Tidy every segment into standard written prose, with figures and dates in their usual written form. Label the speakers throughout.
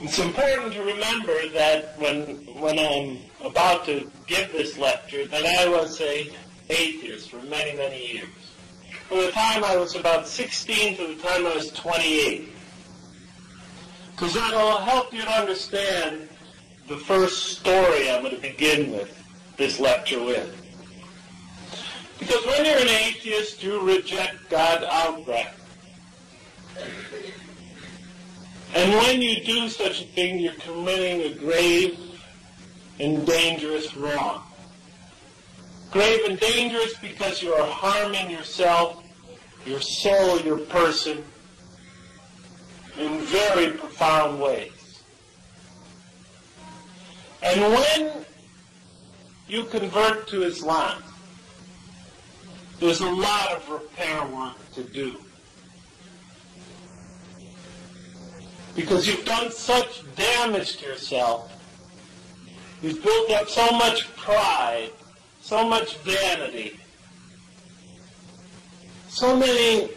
Speaker 1: It's important to remember that when I'm about to give this lecture, that I was an atheist for many, many years. From the time I was about 16 to the time I was 28. Because that will help you to understand the first story I'm going to begin with this lecture with. Because when you're an atheist, you reject God outright. And when you do such a thing, you're committing a grave and dangerous wrong. Grave and dangerous because you are harming yourself, your soul, your person, in very profound ways. And when you convert to Islam, there's a lot of repair work to do. Because you've done such damage to yourself. You've built up so much pride, so much vanity, so many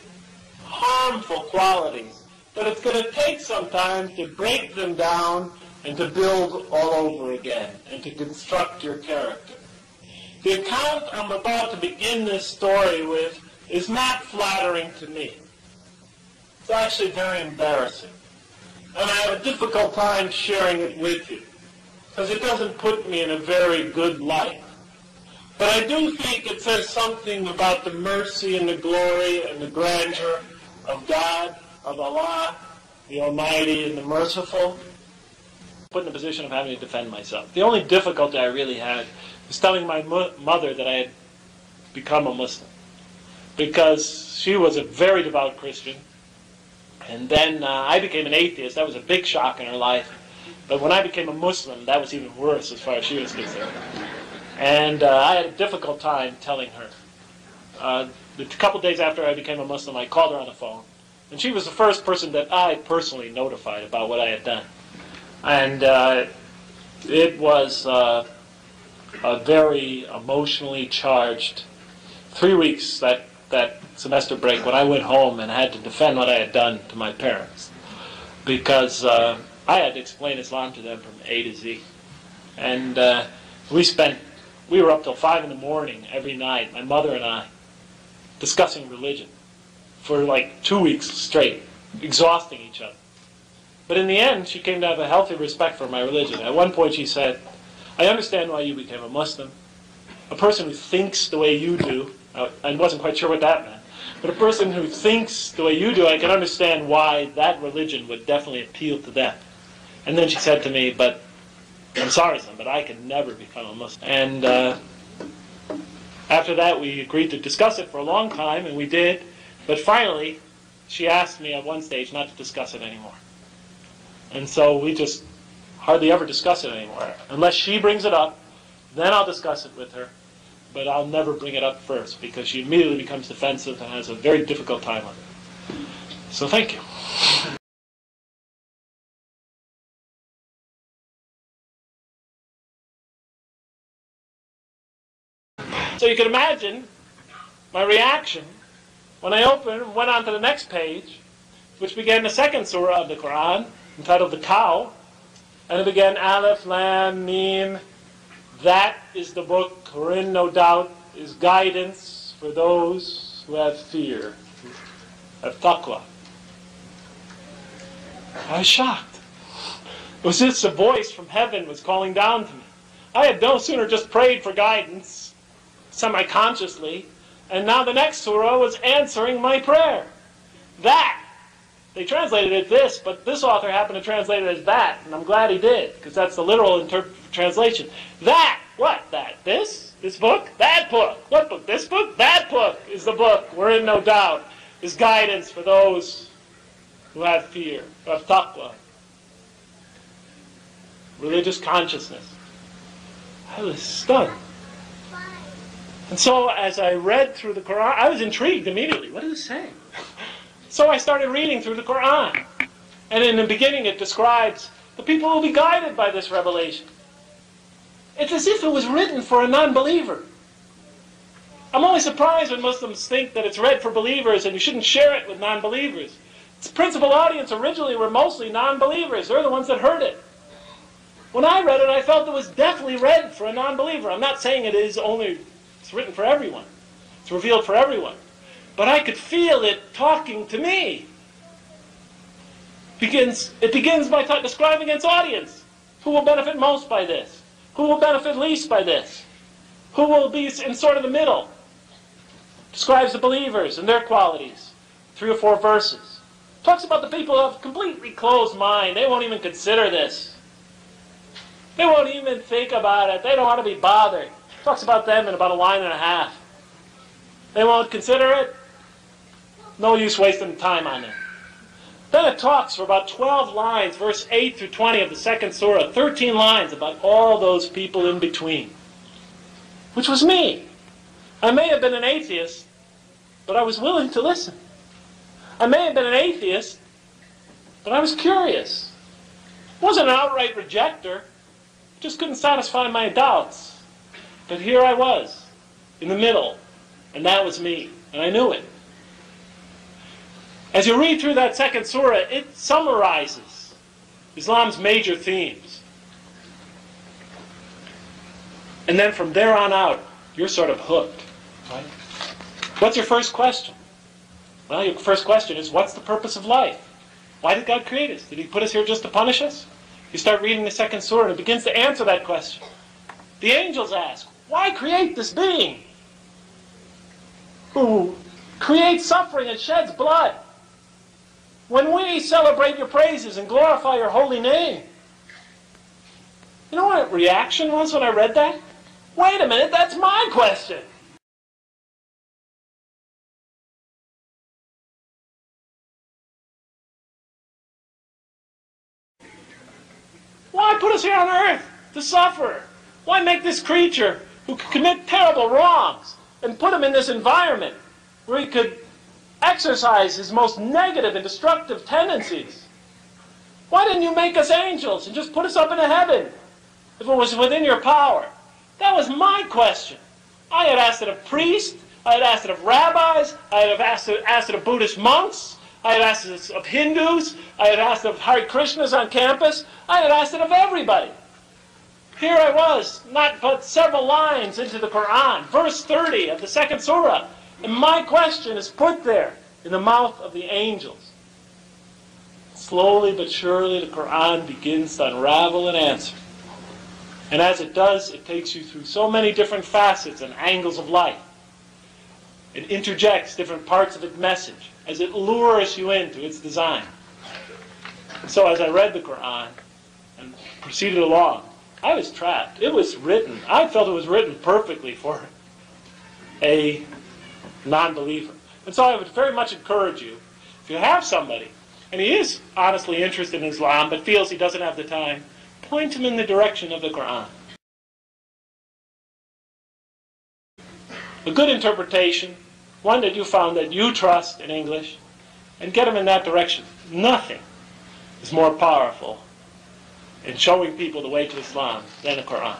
Speaker 1: harmful qualities that it's going to take some time to break them down and to build all over again and to construct your character. The account I'm about to begin this story with is not flattering to me. It's actually very embarrassing. And I have a difficult time sharing it with you, because it doesn't put me in a very good light. But I do think it says something about the mercy and the glory and the grandeur of God, of Allah, the Almighty and the Merciful. Put in a position of having to defend myself. The only difficulty I really had was telling my mother that I had become a Muslim, because she was a very devout Christian. And then I became an atheist. That was a big shock in her life. But when I became a Muslim, that was even worse as far as she was concerned. And I had a difficult time telling her. A couple days after I became a Muslim, I called her on the phone. And she was the first person that I personally notified about what I had done. And it was a very emotionally charged 3 weeks, that semester break, when I went home and had to defend what I had done to my parents. Because I had to explain Islam to them from A to Z. And we were up till 5 in the morning every night, my mother and I, discussing religion for like 2 weeks straight, exhausting each other. But in the end, she came to have a healthy respect for my religion. At one point she said, "I understand why you became a Muslim. A person who thinks the way you do," I wasn't quite sure what that meant, but a person who thinks the way you do, I can understand why that religion would definitely appeal to them. And then she said to me, "But I'm sorry, son, but I can never become a Muslim." And after that, we agreed to discuss it for a long time, and we did. But finally, she asked me at one stage not to discuss it anymore. And so we just hardly ever discuss it anymore. Unless she brings it up, then I'll discuss it with her. But I'll never bring it up first, because she immediately becomes defensive and has a very difficult time with it. So thank you. So you can imagine my reaction when I went on to the next page, which began the second surah of the Qur'an, entitled The Cow, and it began, Aleph, Lam, Mim. That is the book wherein, no doubt, is guidance for those who have fear, have taqwa. I was shocked. It was just a voice from heaven was calling down to me. I had no sooner just prayed for guidance, semi-consciously, and now the next surah was answering my prayer. That. They translated it this, but this author happened to translate it as that, and I'm glad he did, because that's the literal translation. That! What? That? This? This book? That book! What book? This book? That book is the book wherein, no doubt, is guidance for those who have fear, who have taqwa, religious consciousness. I was stunned. And so as I read through the Qur'an, I was intrigued immediately. What does it say? So I started reading through the Qur'an. And in the beginning it describes the people who will be guided by this revelation. It's as if it was written for a non-believer. I'm only surprised when Muslims think that it's read for believers and you shouldn't share it with non-believers. Its principal audience originally were mostly non-believers. They're the ones that heard it. When I read it, I felt it was definitely read for a non-believer. I'm not saying it's written for everyone. It's revealed for everyone. But I could feel it talking to me. It begins by describing its audience. Who will benefit most by this? Who will benefit least by this? Who will be in sort of the middle? Describes the believers and their qualities. 3 or 4 verses. Talks about the people who have a completely closed mind. They won't even consider this. They won't even think about it. They don't want to be bothered. Talks about them in about a line and a half. They won't consider it. No use wasting time on it. Then it talks for about 12 lines, verse 8 through 20 of the second surah, 13 lines about all those people in between, which was me. I may have been an atheist, but I was willing to listen. I may have been an atheist, but I was curious. I wasn't an outright rejecter. Just couldn't satisfy my doubts. But here I was, in the middle, and that was me, and I knew it. As you read through that second surah, it summarizes Islam's major themes. And then from there on out, you're sort of hooked. Right? What's your first question? Well, your first question is, what's the purpose of life? Why did God create us? Did He put us here just to punish us? You start reading the second surah, and it begins to answer that question. The angels ask, why create this being who creates suffering and sheds blood? When we celebrate your praises and glorify your holy name. You know what reaction was when I read that? Wait a minute, that's my question. Why put us here on earth to suffer? Why make this creature who could commit terrible wrongs and put him in this environment where he could exercise his most negative and destructive tendencies? Why didn't you make us angels and just put us up into heaven if it was within your power? That was my question. I had asked it of priests, I had asked it of rabbis, I had asked it of Buddhist monks, I had asked it of Hindus, I had asked it of Hare Krishnas on campus, I had asked it of everybody. Here I was, not but several lines into the Qur'an, verse 30 of the second surah, and my question is put there in the mouth of the angels. Slowly but surely the Qur'an begins to unravel and answer. And as it does, it takes you through so many different facets and angles of life. It interjects different parts of its message as it lures you into its design. And so as I read the Qur'an and proceeded along, I was trapped. It was written. I felt it was written perfectly for a non-believer. And so I would very much encourage you, if you have somebody, and he is honestly interested in Islam, but feels he doesn't have the time, point him in the direction of the Qur'an. A good interpretation, one that you found that you trust in English, and get him in that direction. Nothing is more powerful in showing people the way to Islam than the Qur'an.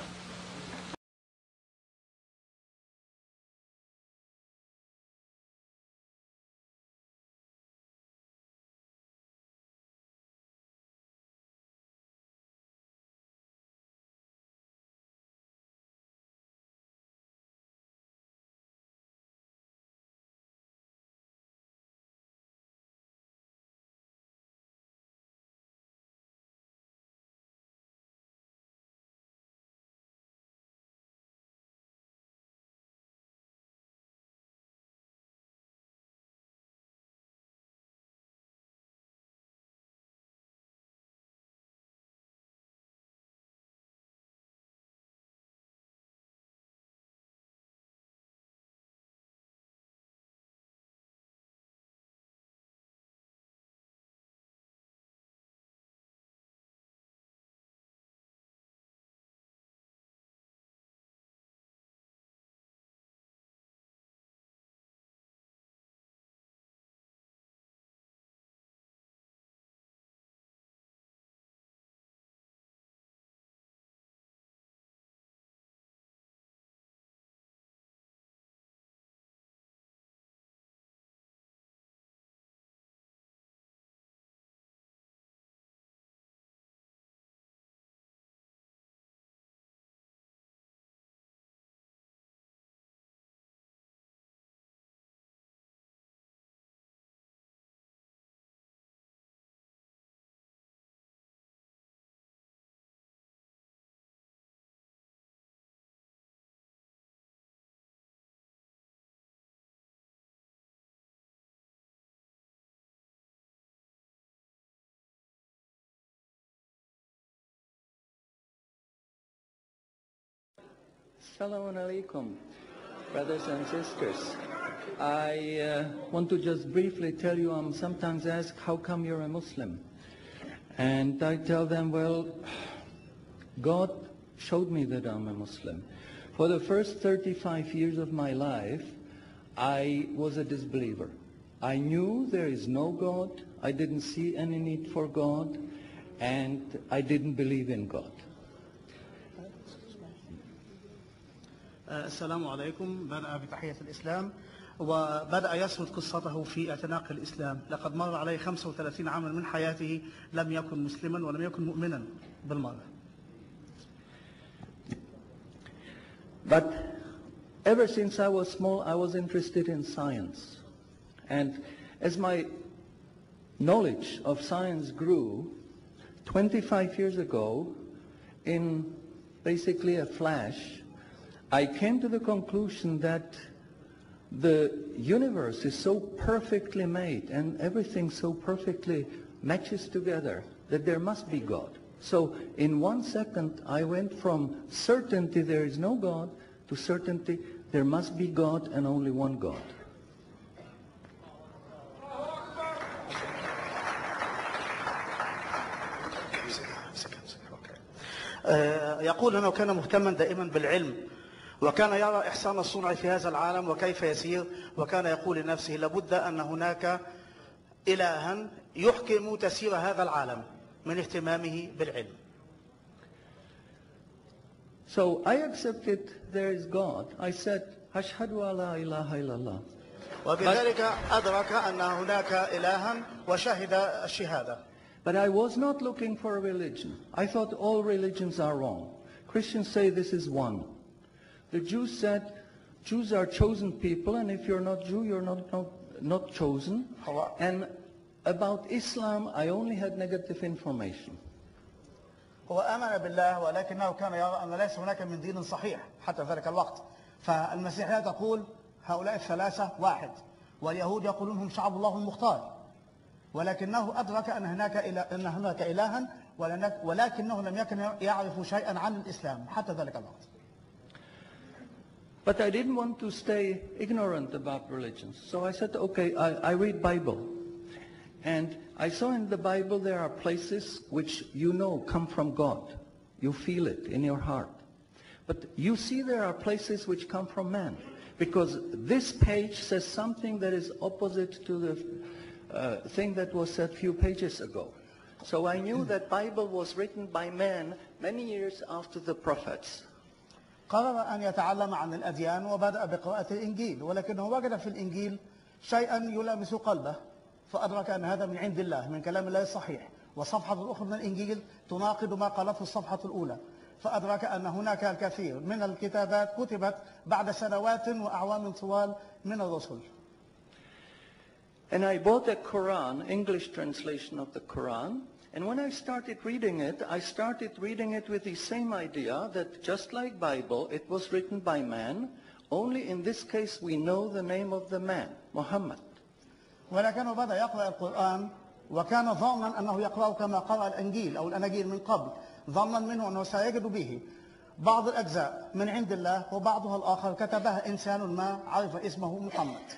Speaker 2: Assalamu alaikum, brothers and sisters. I want to just briefly tell you, I'm sometimes asked, how come you're a Muslim? And I tell them, well, God showed me that I'm a Muslim. For the first 35 years of my life, I was a disbeliever. I knew there is no God, I didn't see any need for God, and I didn't believe in God.
Speaker 3: السلام عليكم. بدأ بتحية الإسلام وبدأ يسرد قصته في اعتناق الإسلام. لقد مر عليه 35 عاما من حياته لم يكن مسلما ولم يكن مؤمنا بالمرة.
Speaker 2: But ever since I was small, I was interested in science. And as my knowledge of science grew, 25 years ago, in basically a flash, I came to the conclusion that the universe is so perfectly made and everything so perfectly matches together that there must be God. So in 1 second, I went from certainty there is no God to certainty there must be God and only one God.
Speaker 3: يقول أنه كان مهتما دائما بالعلم وكان يرى إحسان الصنع في هذا العالم وكيف يسير وكان يقول لنفسه لابد أن هناك إلها يحكم تسير هذا العالم من اهتمامه بالعلم.
Speaker 2: So I accepted there is God. I said, أشهد أن لا إله إلا الله.
Speaker 3: وبذلك أدرك أن هناك إلها وشهد الشهادة.
Speaker 2: But I was not looking for a religion. I thought all religions are wrong. Christians say this is one. The Jews said, Jews are chosen people, and if you're not Jew, you're not chosen. And about Islam, I only had negative information.
Speaker 3: هو آمن بالله ولكنه كان يرى أن ليس هناك من دين صحيح حتى ذلك الوقت. فالمسيحية تقول هؤلاء الثلاثة واحد، واليهود يقولون هم شعب الله المختار، ولكنه أدرك أن هناك إلها ولكنه لم يكن يعرف شيئا عن الإسلام حتى ذلك الوقت.
Speaker 2: But I didn't want to stay ignorant about religions. So I said, okay, I read Bible. And I saw in the Bible there are places which you know come from God. You feel it in your heart. But you see there are places which come from man. Because this page says something that is opposite to the thing that was said a few pages ago. So I knew that Bible was written by man many years after the prophets.
Speaker 3: قرر أن يتعلم عن الأديان وبدأ بقراءة الإنجيل ولكنه وجد في الإنجيل شيئا يلامس قلبه فأدرك أن هذا من عند الله من كلام الله الصحيح والصفحة الأخرى من الإنجيل تناقض ما قالته الصفحة الأولى فأدرك أن هناك الكثير من الكتابات كتبت بعد سنوات وأعوام طوال من الرسل.
Speaker 2: And I bought a Qur'an, English translation of the Qur'an. And when I started reading it with the same idea that just like Bible, it was written by man, only in this case we know the name of the man, Muhammad.
Speaker 3: ولكنه بدأ يقرأ القرآن وكان ظانا أنه يقرأه كما قرأ الإنجيل أو الأناجيل من قبل ظنا منه أنه سيجد به بعض الأجزاء من عند الله وبعضها الآخر كتبها إنسان ما عرف اسمه محمد.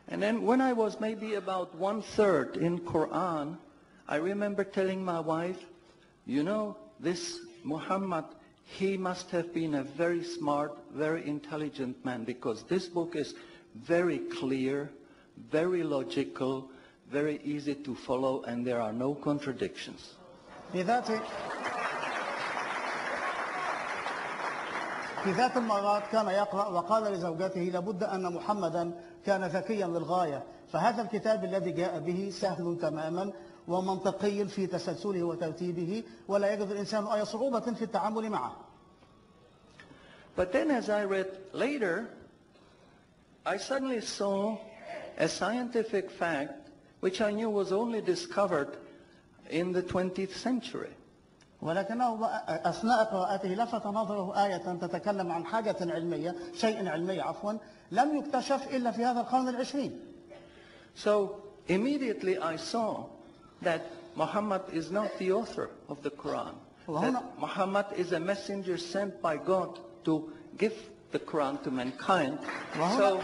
Speaker 2: And then when I was maybe about 1/3 in Qur'an, I remember telling my wife, you know, this Muhammad, he must have been a very smart, very intelligent man because this book is very clear, very logical, very easy to follow, and there are no contradictions.
Speaker 3: في ذات المرات كان يقرأ وقال لزوجته لابد أن محمدا كان ذكيا للغاية فهذا الكتاب الذي جاء به سهل تماما ومنطقي في تسلسله وترتيبه ولا يجد الإنسان أي صعوبة في التعامل معه.
Speaker 2: But then as I read later, I suddenly saw a scientific fact which I knew was only discovered in the 20th century.
Speaker 3: ولكنه أثناء قراءته لفت نظره آية تتكلم عن حاجة علمية شيء علمي لم يكتشف إلا في هذا القرن العشرين.
Speaker 2: So immediately I saw that Muhammad is not the author of the Quran. That Muhammad is a messenger sent by God to give the Quran to mankind.
Speaker 3: وهنا,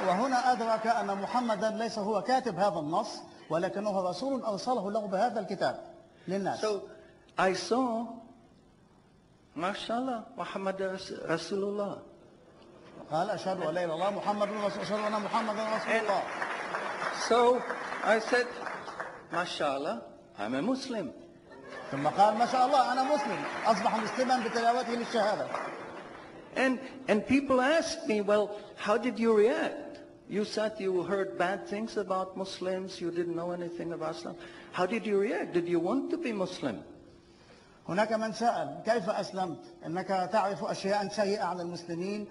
Speaker 3: وهنا أدرك أن محمدا ليس هو كاتب هذا النص ولكنه رسول أرسله له بهذا الكتاب للناس.
Speaker 2: So I saw, mashallah, Muhammad Rasulullah.
Speaker 3: قال أشهد أن لا إله إلا الله محمد رسول أشهد أن محمدا رسول الله.
Speaker 2: So I said, mashallah, I'm a Muslim.
Speaker 3: ثم قال ما شاء الله أنا مسلم أصبح مسلما بتلاوته للشهادة.
Speaker 2: And people ask me, well, how did you react? You said you heard bad things about Muslims, you didn't know anything about Islam. How did you react? Did you want to be Muslim?
Speaker 3: هناك من سأل كيف أسلمت؟ إنك تعرف أشياء سيئة عن المسلمين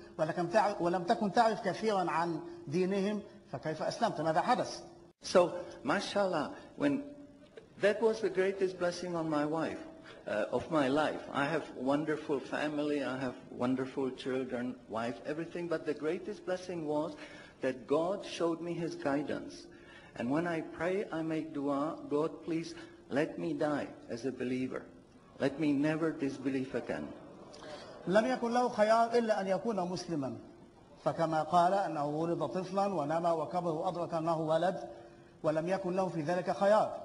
Speaker 3: ولم تكن تعرف كثيرا عن دينهم فكيف أسلمت؟ ماذا حدث؟
Speaker 2: So, mashallah, when that was the greatest blessing on my wife, of my life. I have wonderful family, I have wonderful children, wife, everything, but the greatest blessing was that God showed me His guidance. And when I pray, I make dua, God, please let me die as a believer. Let me never disbelieve again.
Speaker 3: لم يكن له خيار إلا أن يكون مسلما. فكما قال أنه ولد طفلا ونمى وكبر وأدرك أنه ولد ولم يكن له في ذلك خيار.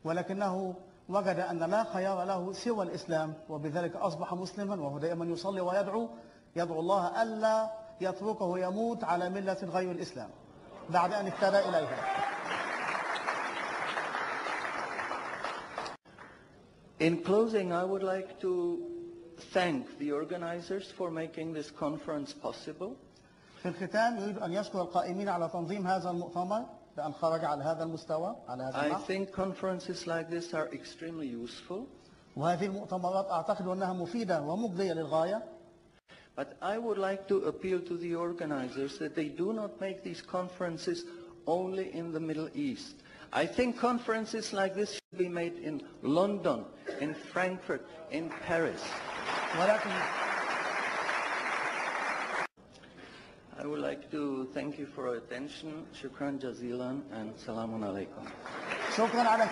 Speaker 3: ولكنه وجد أن لا خيار له سوى الإسلام وبذلك أصبح مسلما وهو دائما يصلي ويدعو الله ألا يتركه يموت على ملة غير الإسلام بعد أن اهتدى إليها.
Speaker 2: In closing, I would like to thank the organizers for making this conference possible.
Speaker 3: في الختام يريد أن يشكر القائمين على تنظيم هذا المؤتمر لأن خرج على هذا المستوى على هذا النحو.
Speaker 2: I think conferences like this are extremely useful.
Speaker 3: وهذه المؤتمرات أعتقد أنها مفيدة ومجدية للغاية.
Speaker 2: But I would like to appeal to the organizers that they do not make these conferences only in the Middle East. I think conferences like this should be made in London, in Frankfurt, in Paris.
Speaker 3: ولكن
Speaker 2: I would like to thank you for your attention. Shukran jazilan and salamun alaikum.
Speaker 3: شكرا على